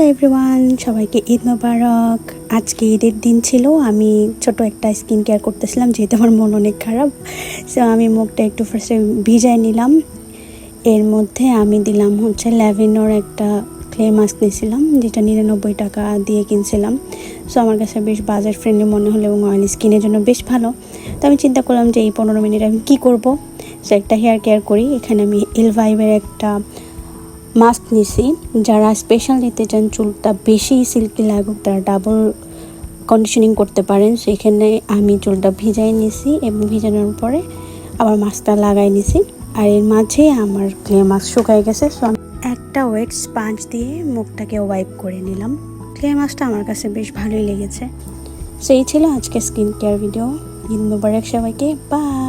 Everyone, সবাইকে ঈদ মোবারক। আজকে ঈদের দিন ছিল। আমি ছোট একটা স্কিন কেয়ার করতেছিলাম, যেহেতু আমার মন অনেক খারাপ। সো আমি মুখটা একটু ফার্স্টে ভিজাই নিলাম। এর মধ্যে আমি দিলাম হচ্ছে ল্যাভেন্ডার একটা ক্লে মাস্ক নিয়েছিলাম, যেটা 99 টাকা দিয়ে কিনছিলাম। সো আমার কাছে বেশ বাজার ফ্রেন্ডলি মনে হলো এবং অয়েলি স্কিনের জন্য বেশ ভালো। তো আমি চিন্তা করলাম যে এই 15 মিনিট আমি কী করবো। সো একটা হেয়ার কেয়ার করি। এখানে আমি এলভাইভের একটা মাস্ক নিছি। যারা স্পেশাল নিতে চান, চুলটা বেশি সিল্কি লাগুক, তারা ডাবল কন্ডিশনিং করতে পারেন। সেখানে আমি চুলটা ভিজাই নিছি এবং ভিজানোর পরে আবার মাস্কটা লাগাই নিছি। আর এর মাঝে আমার ক্লে মাস্ক শুকাই গেছে। সো আমি একটা ওয়েট স্পাঞ্জ দিয়ে মুখটাকে ওয়াইপ করে নিলাম। ক্লে মাস্কটা আমার কাছে বেশ ভালোই লেগেছে। সেই ছিল আজকে স্কিন কেয়ার ভিডিও। ঈদ মোবারক সবাইকে। বাই।